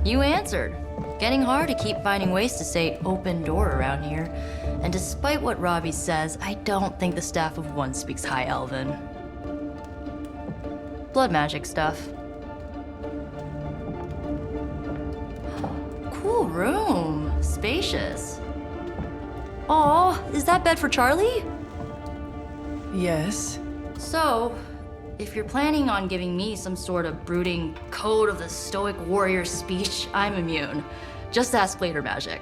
You answered. Getting hard to keep finding ways to say open door around here. And despite what Robbie says, I don't think the Staff of One speaks High Elven. Blood magic stuff. Cool room. Spacious. Aw, is that bed for Charlie? Yes. So, if you're planning on giving me some sort of brooding code of the stoic warrior speech, I'm immune. Just ask later magic.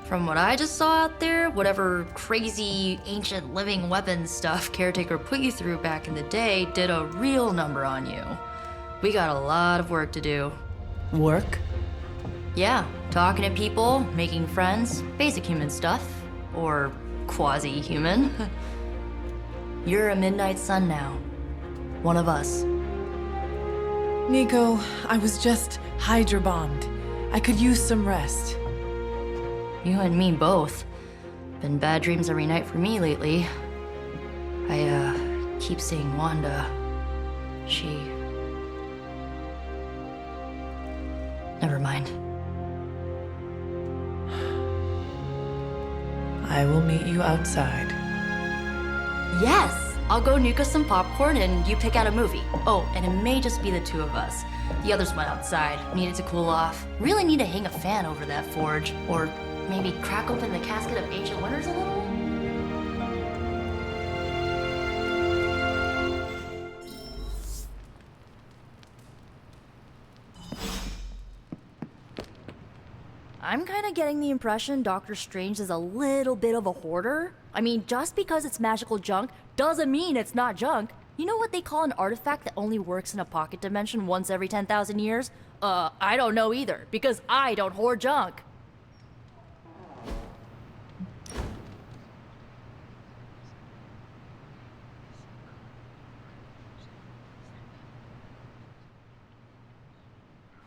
From what I just saw out there, whatever crazy ancient living weapons stuff Caretaker put you through back in the day did a real number on you. We got a lot of work to do. Work? Yeah, talking to people, making friends, basic human stuff. Or quasi-human. You're a Midnight Sun now. One of us. Nico, I was just Hydra bombed. I could use some rest. You and me both. Been bad dreams every night for me lately. I, keep seeing Wanda. She... Never mind. I will meet you outside. Yes! I'll go nuke us some popcorn and you pick out a movie. Oh, and it may just be the two of us. The others went outside, needed to cool off. Really need to hang a fan over that forge. Or maybe crack open the casket of ancient wonders a little? I'm kinda getting the impression Doctor Strange is a little bit of a hoarder. I mean, just because it's magical junk doesn't mean it's not junk. You know what they call an artifact that only works in a pocket dimension once every 10,000 years? I don't know either, because I don't hoard junk.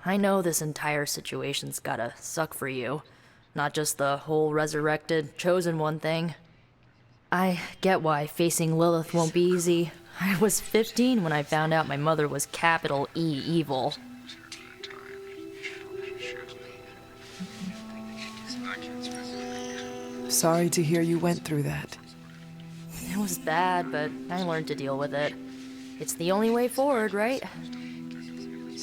I know this entire situation's gotta suck for you. Not just the whole resurrected, chosen one thing. I get why facing Lilith won't be easy. I was 15 when I found out my mother was capital E evil. Sorry to hear you went through that. It was bad, but I learned to deal with it. It's the only way forward, right?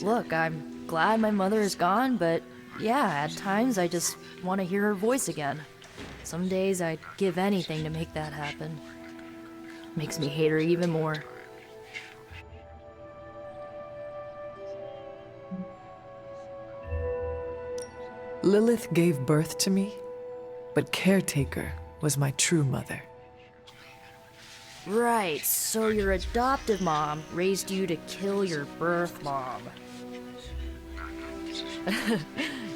Look, I'm glad my mother is gone, but yeah, at times I just want to hear her voice again. Some days I'd give anything to make that happen. Makes me hate her even more. Lilith gave birth to me, but Caretaker was my true mother. Right, so your adoptive mom raised you to kill your birth mom.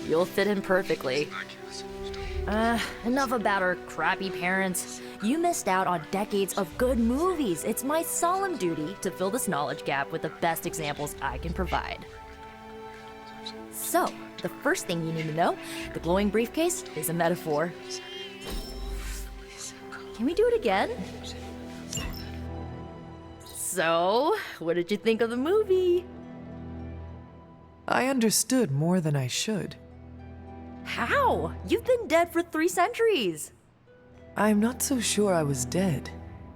You'll fit in perfectly. Enough about our crappy parents. You missed out on decades of good movies. It's my solemn duty to fill this knowledge gap with the best examples I can provide. So, the first thing you need to know, the glowing briefcase is a metaphor. Can we do it again? So, what did you think of the movie? I understood more than I should. How? You've been dead for 3 centuries. I'm not so sure I was dead.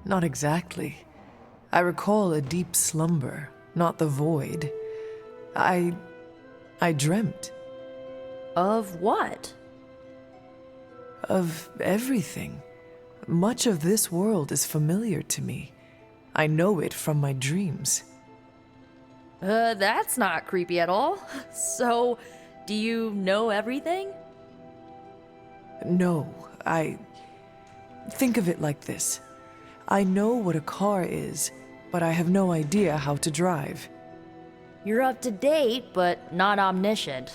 Not exactly. I recall a deep slumber, not the void. I dreamt. Of what? Of everything. Much of this world is familiar to me. I know it from my dreams. That's not creepy at all. So, do you know everything? No, think of it like this. I know what a car is, but I have no idea how to drive. You're up to date, but not omniscient.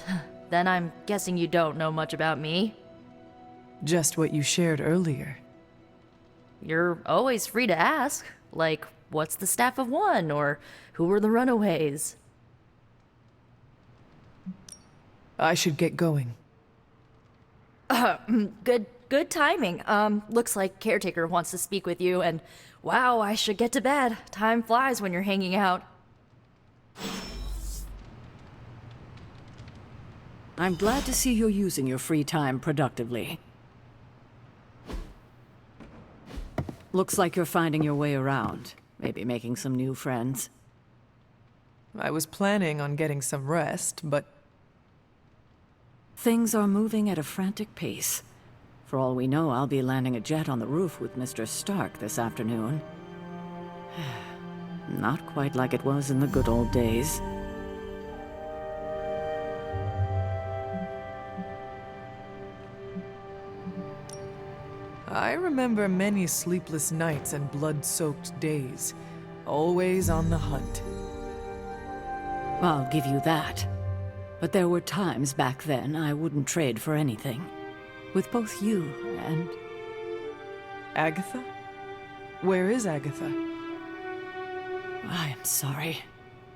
Then I'm guessing you don't know much about me. Just what you shared earlier. You're always free to ask. Like, what's the Staff of One? Or who were the Runaways? I should get going. Good timing. Looks like Caretaker wants to speak with you, and wow, I should get to bed. Time flies when you're hanging out. I'm glad to see you're using your free time productively. Looks like you're finding your way around. Maybe making some new friends. I was planning on getting some rest, but Things are moving at a frantic pace. For all we know, I'll be landing a jet on the roof with Mr. Stark this afternoon. Not quite like it was in the good old days. I remember many sleepless nights and blood-soaked days, always on the hunt. I'll give you that. But there were times back then I wouldn't trade for anything. With both you and... Agatha? Where is Agatha? I am sorry.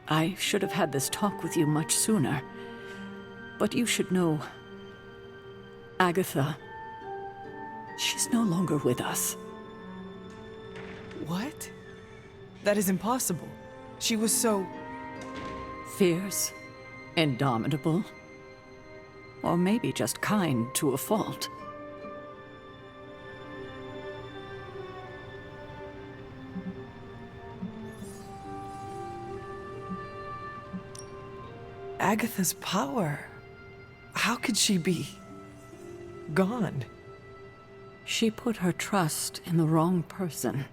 I should have had this talk with you much sooner. But you should know... Agatha... She's no longer with us. What? That is impossible. She was so... Fierce, indomitable, or maybe just kind to a fault. Agatha's power. How could she be... gone? She put her trust in the wrong person.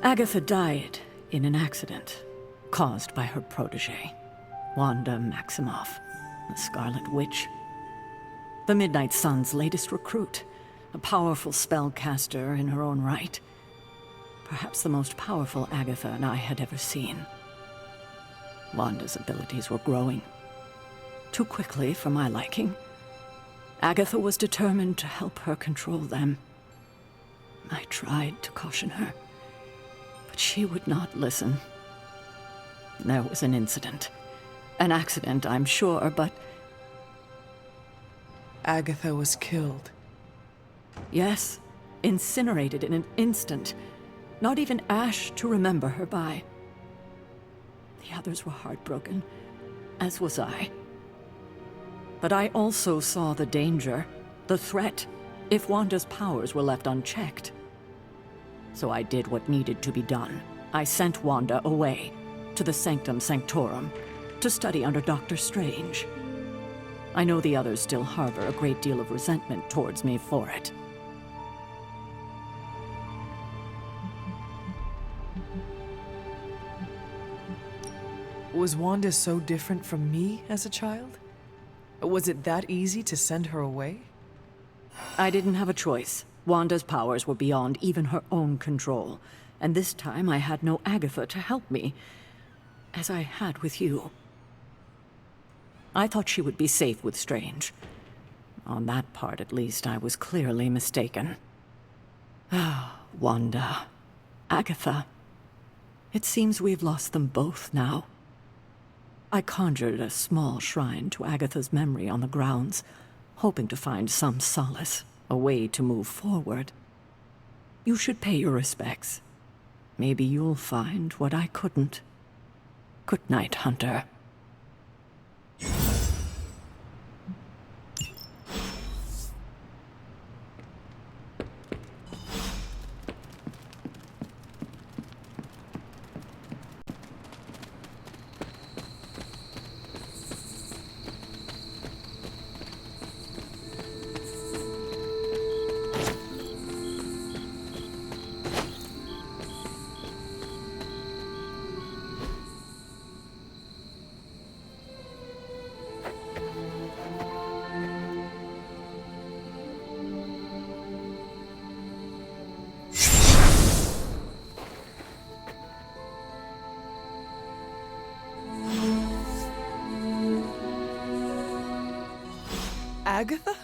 Agatha died in an accident caused by her protege, Wanda Maximoff, the Scarlet Witch. The Midnight Sun's latest recruit, a powerful spellcaster in her own right. Perhaps the most powerful Agatha and I had ever seen. Wanda's abilities were growing. Too quickly for my liking. Agatha was determined to help her control them. I tried to caution her, but she would not listen. There was an incident. An accident, I'm sure, but... Agatha was killed. Yes, incinerated in an instant. Not even ash to remember her by. The others were heartbroken, as was I. But I also saw the danger, the threat, if Wanda's powers were left unchecked. So I did what needed to be done. I sent Wanda away, to the Sanctum Sanctorum, to study under Dr. Strange. I know the others still harbor a great deal of resentment towards me for it. Was Wanda so different from me as a child? Was it that easy to send her away? I didn't have a choice. Wanda's powers were beyond even her own control, and this time I had no Agatha to help me, as I had with you. I thought she would be safe with Strange. On that part, at least, I was clearly mistaken. Ah, Wanda. Agatha. It seems we've lost them both now. I conjured a small shrine to Agatha's memory on the grounds, hoping to find some solace, a way to move forward. You should pay your respects. Maybe you'll find what I couldn't. Good night, Hunter. Agatha?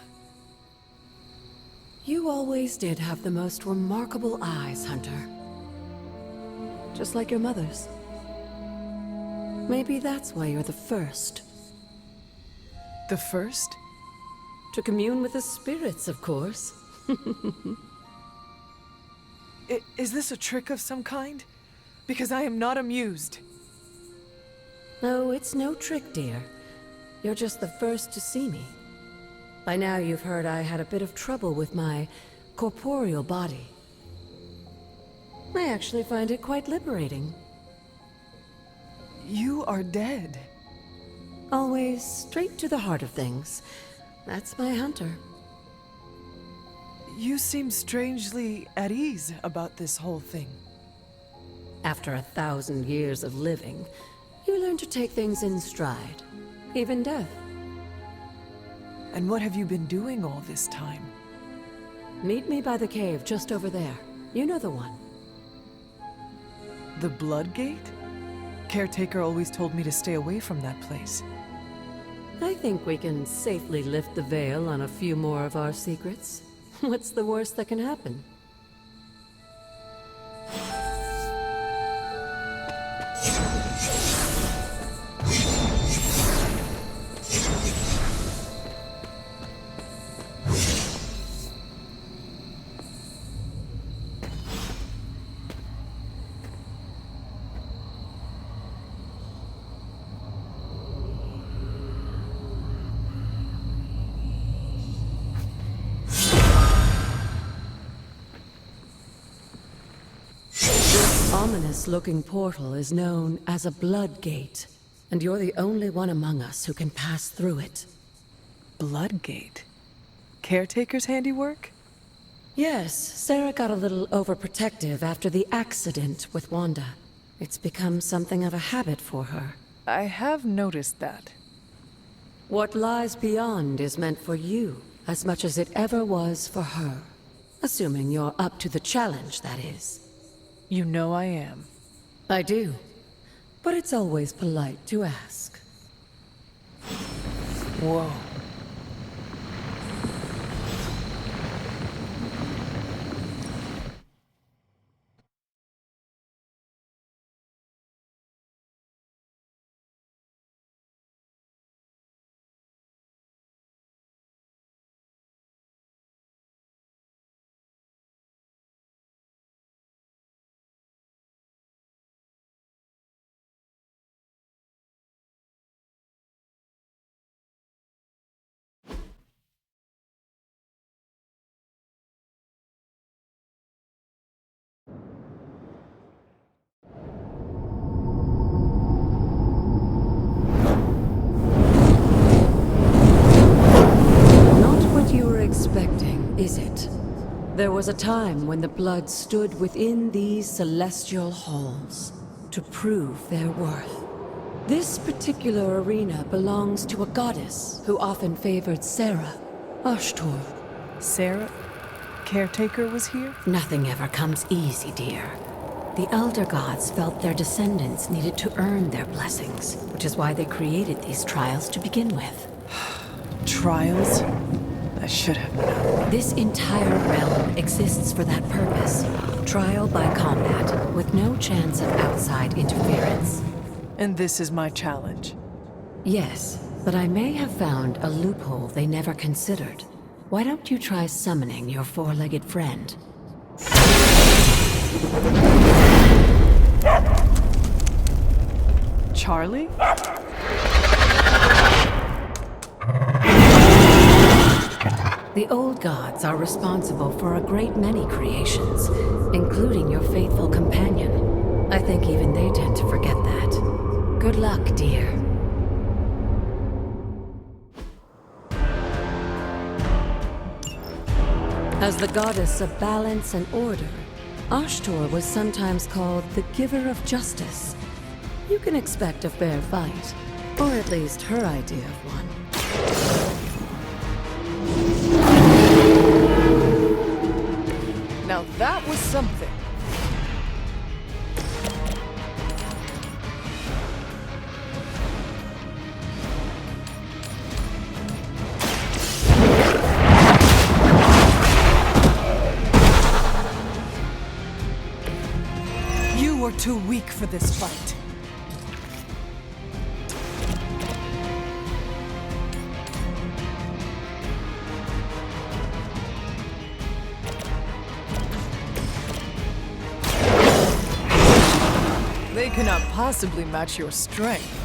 You always did have the most remarkable eyes, Hunter. Just like your mother's. Maybe that's why you're the first. The first? To commune with the spirits, of course. Is this a trick of some kind? Because I am not amused. No, it's no trick, dear. You're just the first to see me. By now you've heard I had a bit of trouble with my corporeal body. I actually find it quite liberating. You are dead. Always straight to the heart of things. That's my hunter. You seem strangely at ease about this whole thing. After 1,000 years of living, you learn to take things in stride. Even death. And what have you been doing all this time? Meet me by the cave just over there. You know the one. The Blood Gate? Caretaker always told me to stay away from that place. I think we can safely lift the veil on a few more of our secrets. What's the worst that can happen? Ominous-looking portal is known as a Blood Gate, and you're the only one among us who can pass through it. Blood Gate? Caretaker's handiwork? Yes, Sarah got a little overprotective after the accident with Wanda. It's become something of a habit for her. I have noticed that. What lies beyond is meant for you as much as it ever was for her. Assuming you're up to the challenge, that is. You know I am. I do. But it's always polite to ask. Whoa. Is it? There was a time when the blood stood within these celestial halls to prove their worth. This particular arena belongs to a goddess who often favored Sarah, Ashtor. Sarah? Caretaker was here? Nothing ever comes easy, dear. The Elder Gods felt their descendants needed to earn their blessings, which is why they created these trials to begin with. Trials? I should have known. This entire realm exists for that purpose. Trial by combat, with no chance of outside interference. And this is my challenge. Yes, but I may have found a loophole they never considered. Why don't you try summoning your four-legged friend? Charlie? The old gods are responsible for a great many creations, including your faithful companion. I think even they tend to forget that. Good luck, dear. As the goddess of balance and order, Ashtor was sometimes called the giver of justice. You can expect a fair fight, or at least her idea of one. Now that was something. You were too weak for this fight. They cannot possibly match your strength.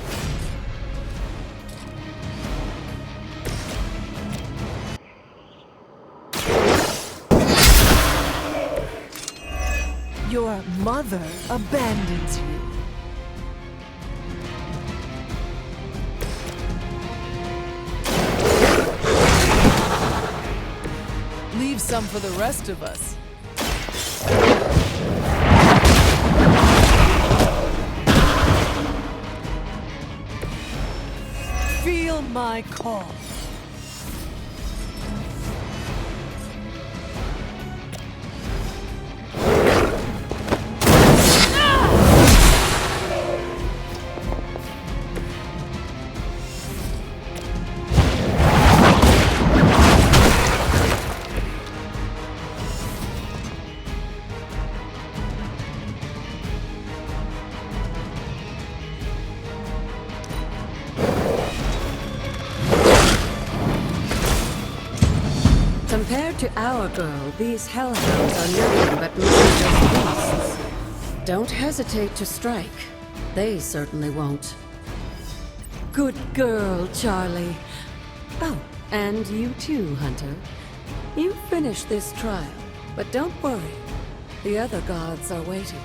Your mother abandons you. Leave some for the rest of us. Feel my call. Compared to our girl, these hellhounds are nothing but murderous beasts. Don't hesitate to strike. They certainly won't. Good girl, Charlie. Oh, and you too, Hunter. You finished this trial, but don't worry. The other gods are waiting.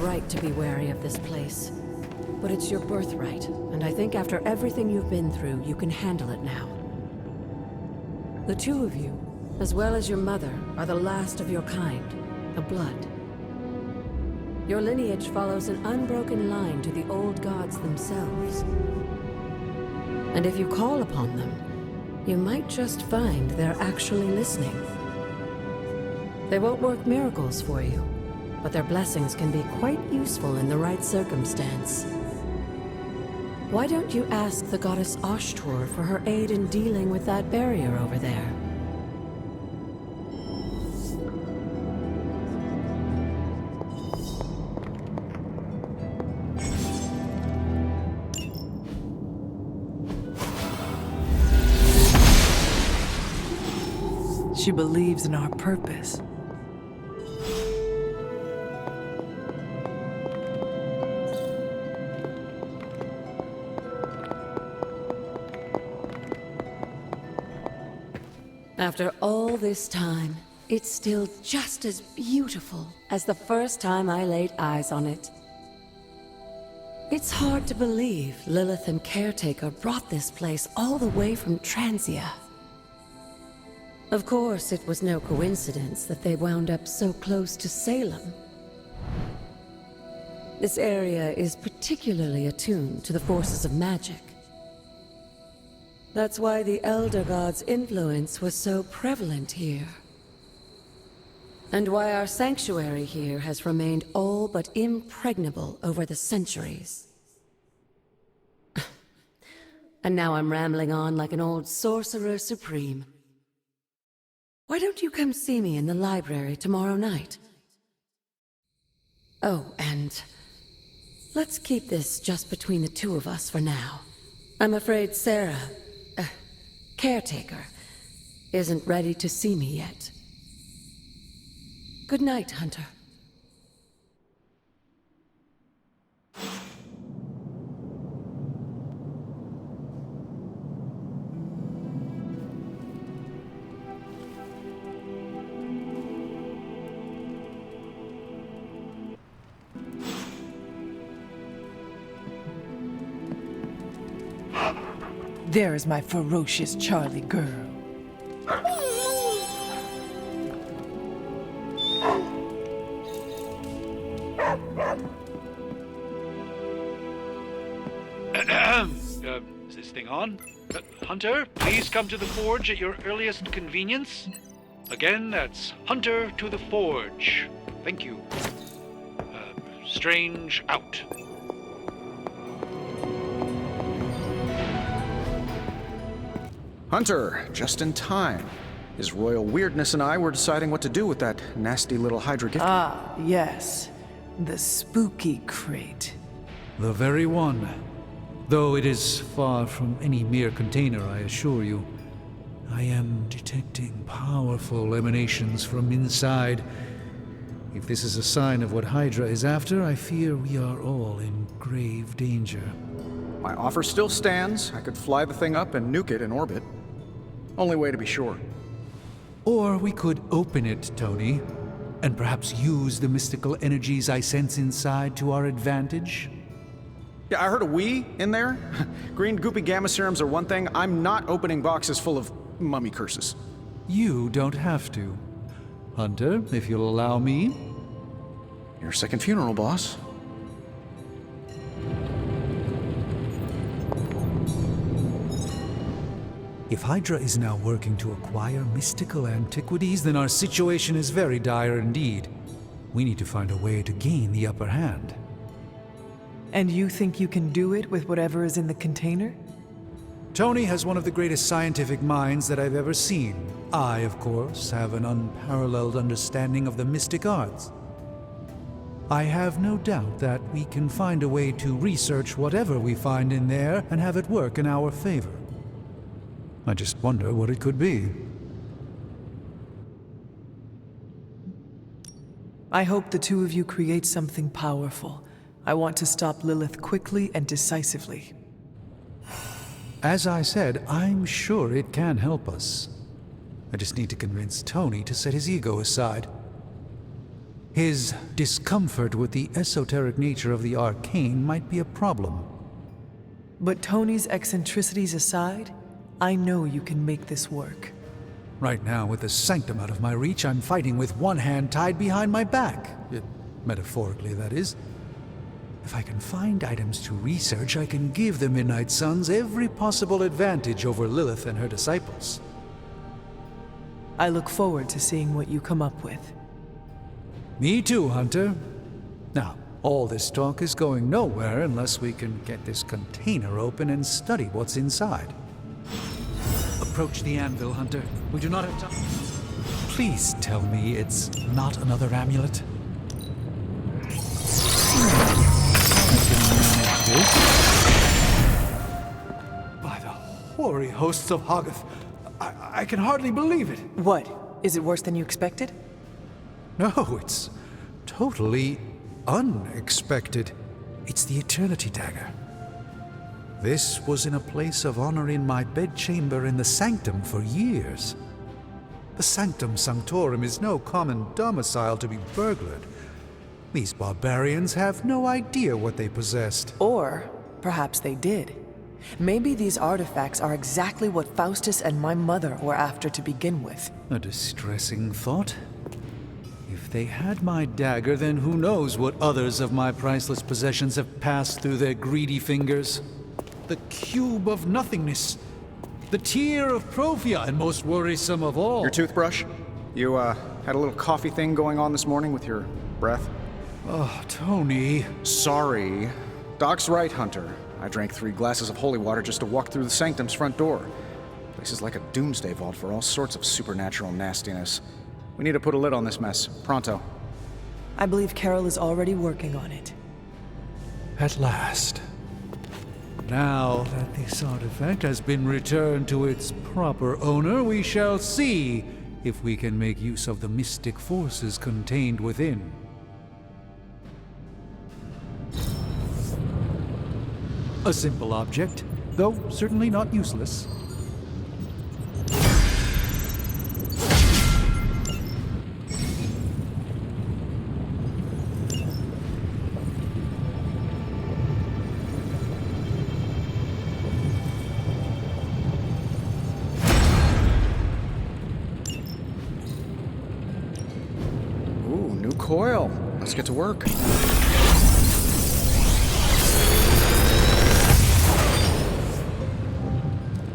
Right to be wary of this place. But it's your birthright, and I think after everything you've been through, you can handle it now. The two of you, as well as your mother, are the last of your kind, the Blood. Your lineage follows an unbroken line to the old gods themselves. And if you call upon them, you might just find they're actually listening. They won't work miracles for you, but their blessings can be quite useful in the right circumstance. Why don't you ask the goddess Ashtor for her aid in dealing with that barrier over there? She believes in our purpose. After all this time, it's still just as beautiful as the first time I laid eyes on it. It's hard to believe Lilith and Caretaker brought this place all the way from Transia. Of course, it was no coincidence that they wound up so close to Salem. This area is particularly attuned to the forces of magic. That's why the Elder God's influence was so prevalent here. And why our sanctuary here has remained all but impregnable over the centuries. And now I'm rambling on like an old sorcerer supreme. Why don't you come see me in the library tomorrow night? Oh, and let's keep this just between the two of us for now. I'm afraid Sarah, Caretaker, isn't ready to see me yet. Good night, Hunter. There is my ferocious Charlie girl. Is this thing on? Hunter, please come to the forge at your earliest convenience. Again, that's Hunter to the forge. Thank you. Strange out. Hunter, just in time. His royal weirdness and I were deciding what to do with that nasty little Hydra gift. Ah, yes. The spooky crate. The very one. Though it is far from any mere container, I assure you. I am detecting powerful emanations from inside. If this is a sign of what Hydra is after, I fear we are all in grave danger. My offer still stands. I could fly the thing up and nuke it in orbit. Only way to be sure. Or we could open it, Tony, and perhaps use the mystical energies I sense inside to our advantage. Yeah, I heard a "we" in there. Green goopy gamma serums are one thing. I'm not opening boxes full of mummy curses. You don't have to. Hunter, if you'll allow me. Your second funeral, boss. If Hydra is now working to acquire mystical antiquities, then our situation is very dire indeed. We need to find a way to gain the upper hand. And you think you can do it with whatever is in the container? Tony has one of the greatest scientific minds that I've ever seen. I, of course, have an unparalleled understanding of the mystic arts. I have no doubt that we can find a way to research whatever we find in there and have it work in our favor. I just wonder what it could be. I hope the two of you create something powerful. I want to stop Lilith quickly and decisively. As I said, I'm sure it can help us. I just need to convince Tony to set his ego aside. His discomfort with the esoteric nature of the arcane might be a problem. But Tony's eccentricities aside, I know you can make this work. Right now, with the Sanctum out of my reach, I'm fighting with one hand tied behind my back. Metaphorically, that is. If I can find items to research, I can give the Midnight Suns every possible advantage over Lilith and her disciples. I look forward to seeing what you come up with. Me too, Hunter. Now, all this talk is going nowhere unless we can get this container open and study what's inside. Approach the anvil, Hunter. We do not have time. Please tell me it's not another amulet. By the hoary hosts of Hoggoth, I can hardly believe it. What? Is it worse than you expected? No, it's totally unexpected. It's the Eternity Dagger. This was in a place of honor in my bedchamber in the Sanctum for years. The Sanctum Sanctorum is no common domicile to be burglared. These barbarians have no idea what they possessed. Or perhaps they did. Maybe these artifacts are exactly what Faustus and my mother were after to begin with. A distressing thought. If they had my dagger, then who knows what others of my priceless possessions have passed through their greedy fingers. The cube of nothingness. The tear of Profia, and most worrisome of all. Your toothbrush? You, had a little coffee thing going on this morning with your breath? Oh, Tony. Sorry. Doc's right, Hunter. I drank 3 glasses of holy water just to walk through the Sanctum's front door. Place is like a doomsday vault for all sorts of supernatural nastiness. We need to put a lid on this mess. Pronto. I believe Carol is already working on it. At last. Now that this artifact has been returned to its proper owner, we shall see if we can make use of the mystic forces contained within. A simple object, though certainly not useless. coil. Let's get to work.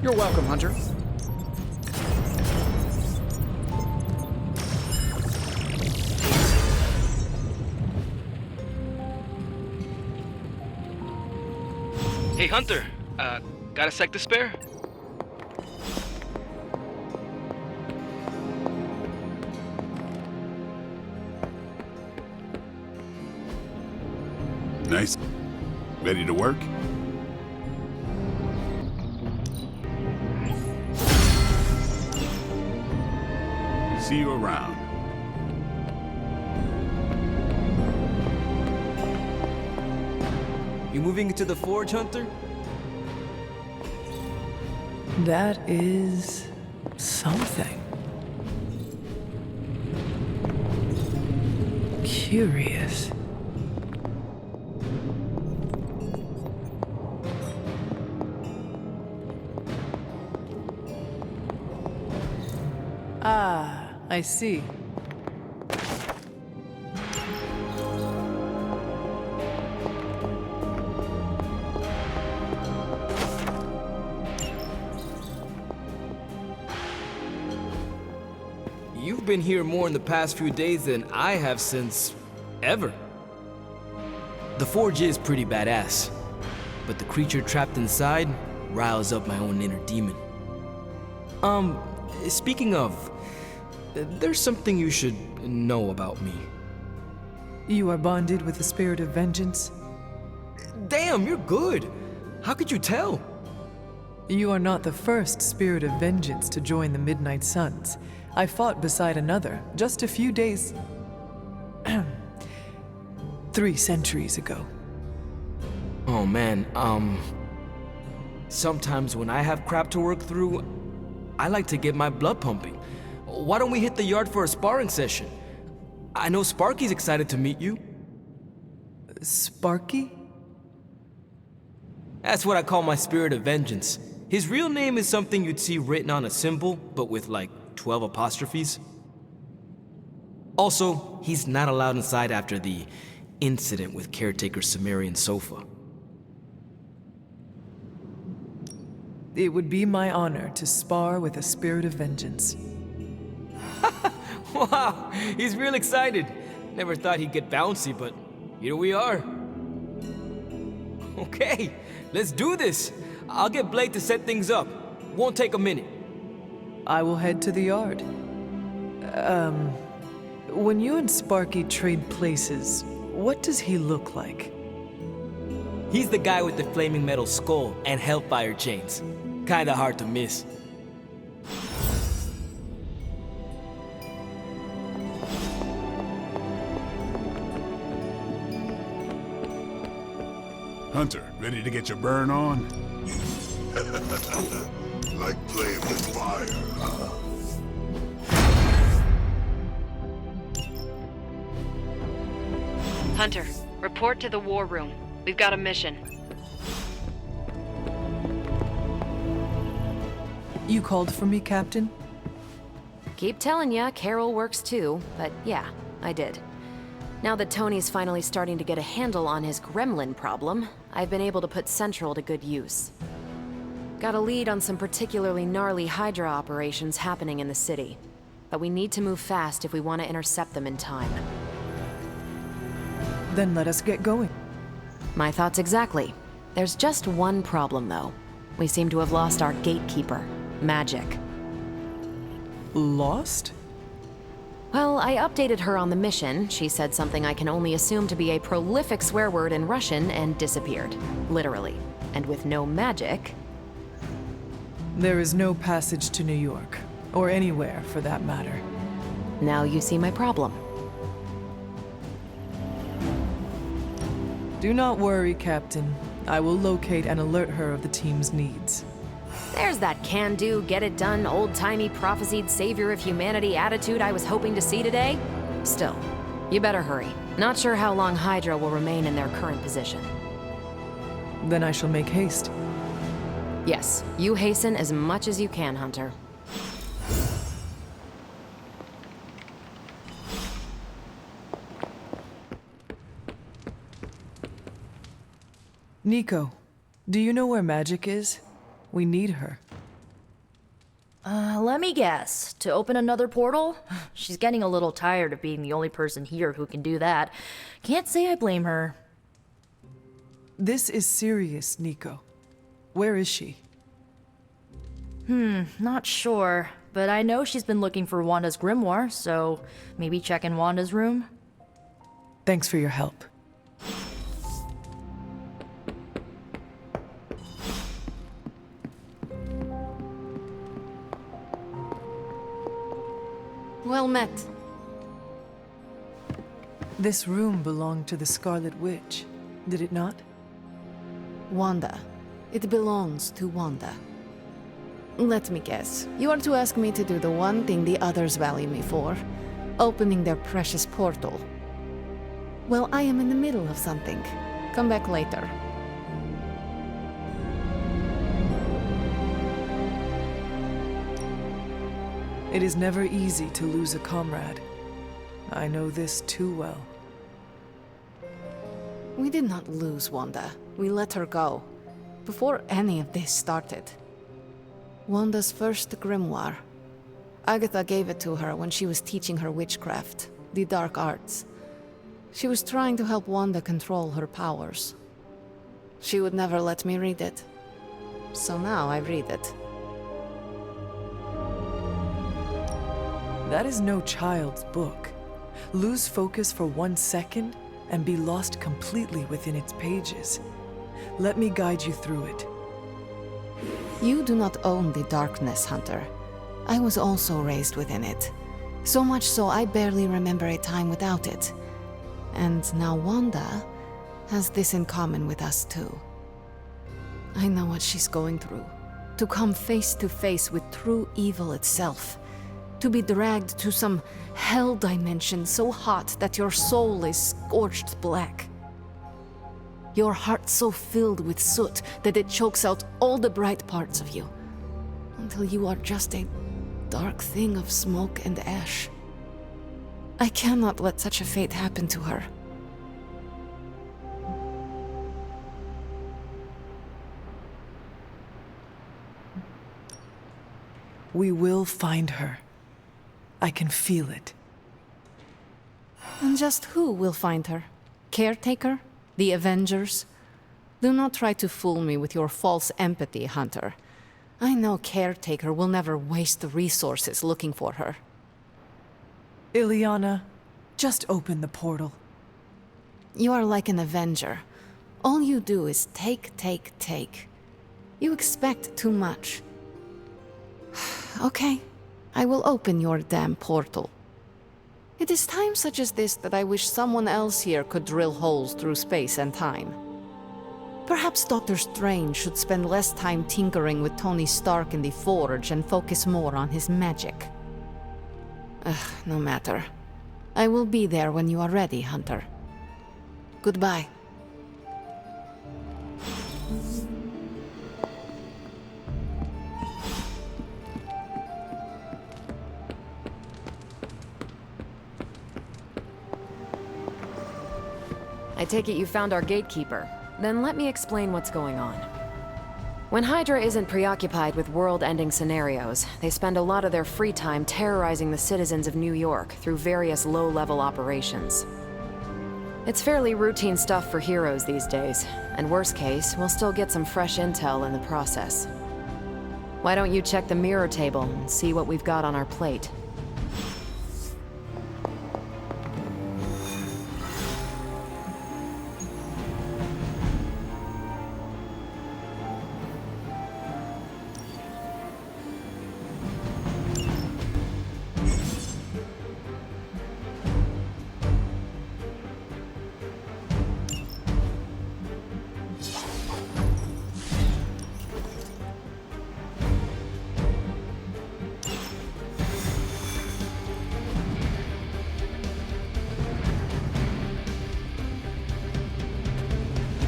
You're welcome, Hunter. Hey, Hunter. Got a sec to spare? Nice. Ready to work? See you around. You moving into the forge, Hunter? That is something. Curious. Ah, I see. You've been here more in the past few days than I have since ever. The forge is pretty badass, but the creature trapped inside riles up my own inner demon. Speaking of, there's something you should know about me. You are bonded with the spirit of vengeance? Damn, you're good! How could you tell? You are not the first spirit of vengeance to join the Midnight Suns. I fought beside another just a few days... 3 centuries ago. Oh man, sometimes when I have crap to work through, I like to get my blood pumping. Why don't we hit the yard for a sparring session? I know Sparky's excited to meet you. Sparky? That's what I call my spirit of vengeance. His real name is something you'd see written on a symbol, but with like 12 apostrophes. Also, he's not allowed inside after the incident with caretaker Sumerian's sofa. It would be my honor to spar with a spirit of vengeance. Wow, he's real excited. Never thought he'd get bouncy, but here we are. Okay, let's do this. I'll get Blake to set things up. Won't take a minute. I will head to the yard. When you and Sparky trade places, what does he look like? He's the guy with the flaming metal skull and hellfire chains. Kinda hard to miss. Hunter, ready to get your burn on? Like playing with fire, huh? Hunter, report to the war room. We've got a mission. You called for me, Captain? Keep telling ya, Carol works too, but yeah, I did. Now that Tony's finally starting to get a handle on his gremlin problem, I've been able to put Central to good use. Got a lead on some particularly gnarly Hydra operations happening in the city. But we need to move fast if we want to intercept them in time. Then let us get going. My thoughts exactly. There's just one problem, though. We seem to have lost our gatekeeper, Magic. Lost? Well, I updated her on the mission. She said something I can only assume to be a prolific swear word in Russian and disappeared. Literally. And with no magic... There is no passage to New York, or anywhere for that matter. Now you see my problem. Do not worry, Captain. I will locate and alert her of the team's needs. There's that can-do, get-it-done, old-timey prophesied savior of humanity attitude I was hoping to see today. Still, you better hurry. Not sure how long Hydra will remain in their current position. Then I shall make haste. Yes, you hasten as much as you can, Hunter. Nico, do you know where magic is? We need her. Let me guess. To open another portal? She's getting a little tired of being the only person here who can do that. Can't say I blame her. This is serious, Nico. Where is she? Not sure. But I know she's been looking for Wanda's grimoire, so maybe check in Wanda's room? Thanks for your help. Well met. This room belonged to the Scarlet Witch, did it not? Wanda. It belongs to Wanda. Let me guess. You are to ask me to do the one thing the others value me for. Opening their precious portal. Well, I am in the middle of something. Come back later. It is never easy to lose a comrade. I know this too well. We did not lose Wanda. We let her go. Before any of this started. Wanda's first grimoire. Agatha gave it to her when she was teaching her witchcraft, the dark arts. She was trying to help Wanda control her powers. She would never let me read it. So now I read it. That is no child's book. Lose focus for 1 second and be lost completely within its pages. Let me guide you through it. You do not own the darkness, Hunter. I was also raised within it. So much so I barely remember a time without it. And now Wanda has this in common with us too. I know what she's going through. To come face to face with true evil itself. To be dragged to some hell dimension so hot that your soul is scorched black. Your heart so filled with soot that it chokes out all the bright parts of you. Until you are just a dark thing of smoke and ash. I cannot let such a fate happen to her. We will find her. I can feel it. And just who will find her? Caretaker? The Avengers? Do not try to fool me with your false empathy, Hunter. I know Caretaker will never waste the resources looking for her. Ileana, just open the portal. You are like an Avenger. All you do is take. You expect too much. Okay, I will open your damn portal. It is times such as this that I wish someone else here could drill holes through space and time. Perhaps Doctor Strange should spend less time tinkering with Tony Stark in the Forge and focus more on his magic. No matter. I will be there when you are ready, Hunter. Goodbye. I take it you found our gatekeeper. Then let me explain what's going on. When Hydra isn't preoccupied with world-ending scenarios, they spend a lot of their free time terrorizing the citizens of New York through various low-level operations. It's fairly routine stuff for heroes these days, and worst case, we'll still get some fresh intel in the process. Why don't you check the mirror table and see what we've got on our plate?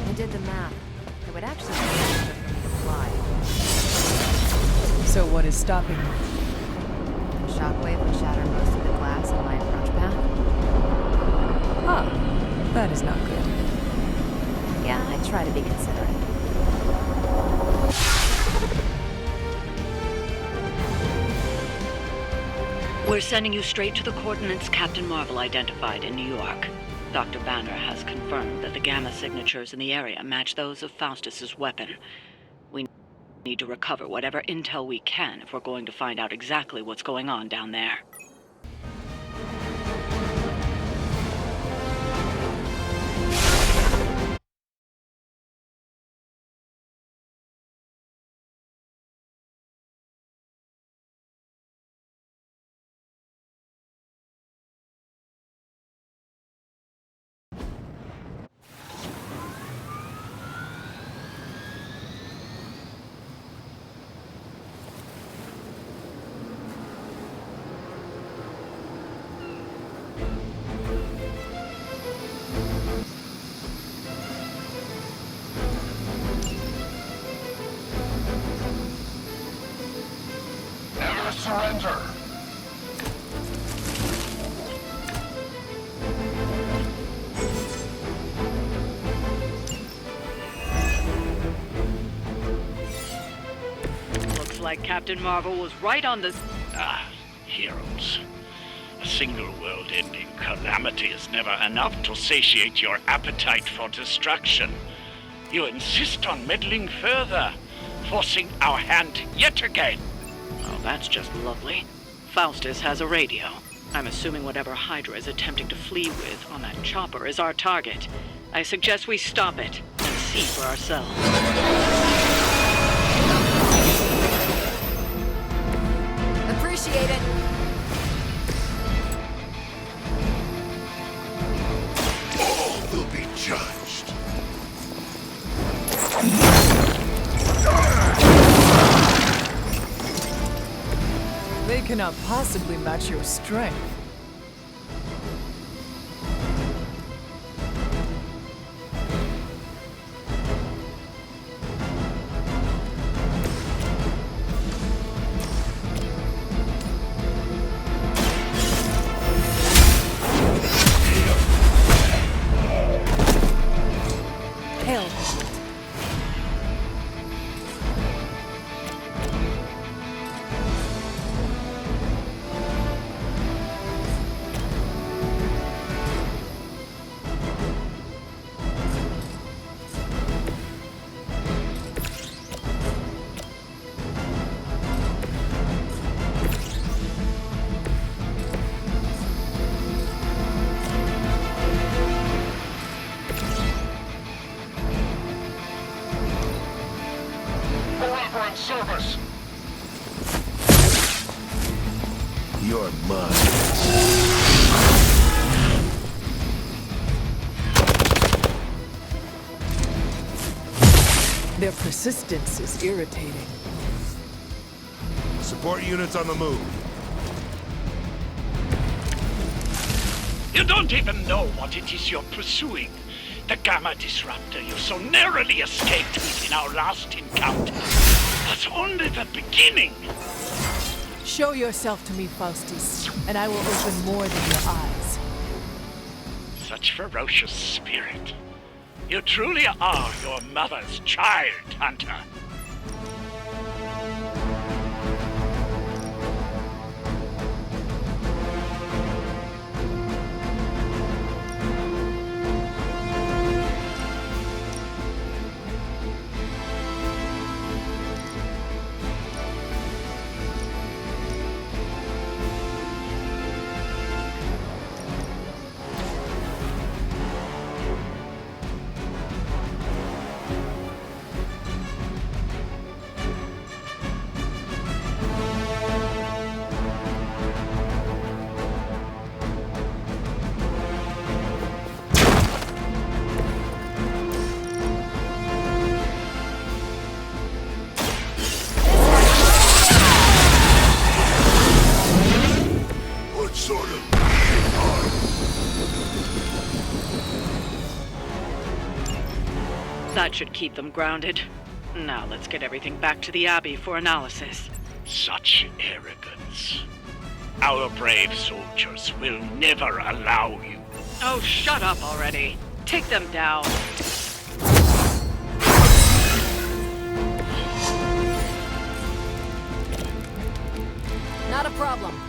I did the math. It would actually be faster for me to fly. So what is stopping you? The shockwave would shatter most of the glass in my approach path. That is not good. Yeah, I try to be considerate. We're sending you straight to the coordinates Captain Marvel identified in New York. Dr. Banner has confirmed that the gamma signatures in the area match those of Faustus's weapon. We need to recover whatever intel we can if we're going to find out exactly what's going on down there. Never surrender. Looks like Captain Marvel was right on the... Heroes. A single world-ending calamity is never enough to satiate your appetite for destruction. You insist on meddling further, forcing our hand yet again. Oh, that's just lovely. Faustus has a radio. I'm assuming whatever Hydra is attempting to flee with on that chopper is our target. I suggest we stop it and see for ourselves. Appreciate it. All will be judged. They cannot possibly match your strength. Hell. Forever in service. You're mine. Their persistence is irritating. Support units on the move. You don't even know what it is you're pursuing. The Gamma Disruptor you so narrowly escaped with in our last encounter was only the beginning. Show yourself to me, Faustus, and I will open more than your eyes. Such ferocious spirit. You truly are your mother's child, Hunter. What sort of being are you? That should keep them grounded. Now let's get everything back to the Abbey for analysis. Such arrogance. Our brave soldiers will never allow you. Oh, shut up already. Take them down. Not a problem.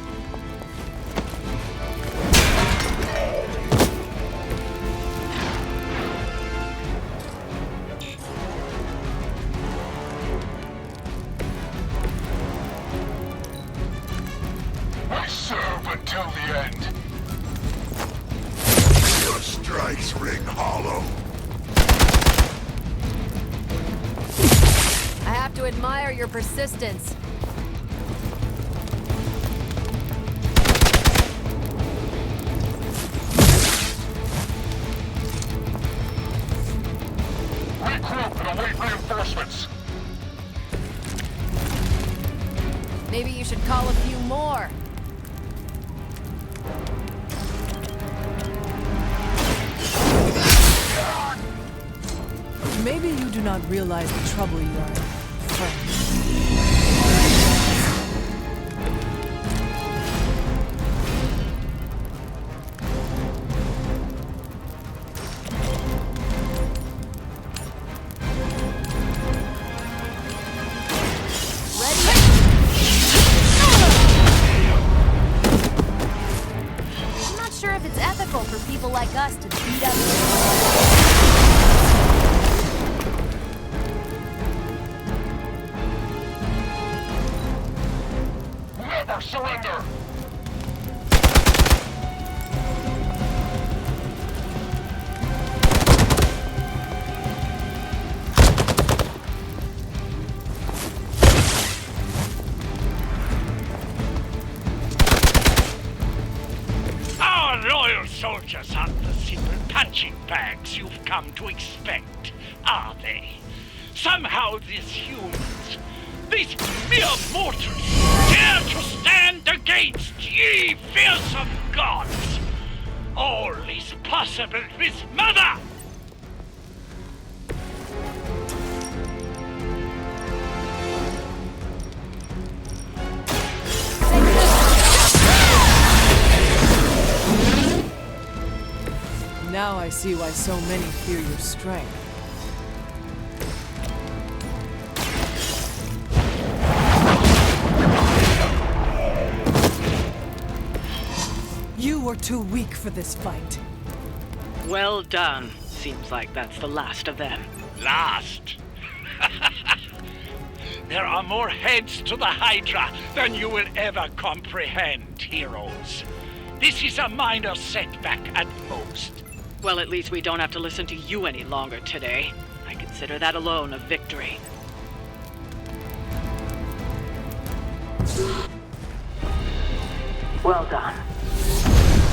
I serve until the end. Your strikes ring hollow. I have to admire your persistence. Regroup and await reinforcements. Maybe you should call a few more. Maybe you do not realize the trouble you are in, friend. I'm not sure if it's ethical for people like us to beat up. Never surrender! Our loyal soldiers aren't the simple punching bags you've come to expect, are they? Somehow these humans, these mere mortals, dare to stand against ye fearsome gods! All is possible with Mother! Now I see why so many fear your strength. You are too weak for this fight. Well done. Seems like that's the last of them. Last? There are more heads to the Hydra than you will ever comprehend, heroes. This is a minor setback at most. Well, at least we don't have to listen to you any longer today. I consider that alone a victory. Well done.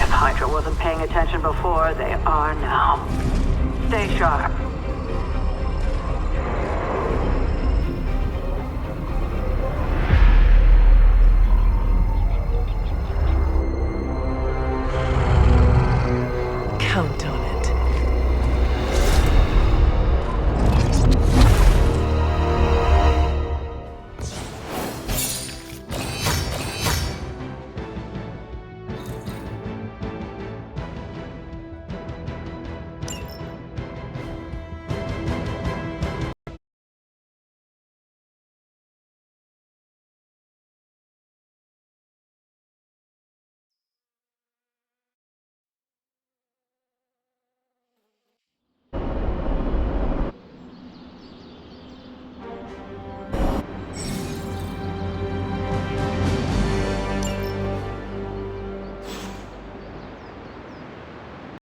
If Hydra wasn't paying attention before, they are now. Stay sharp.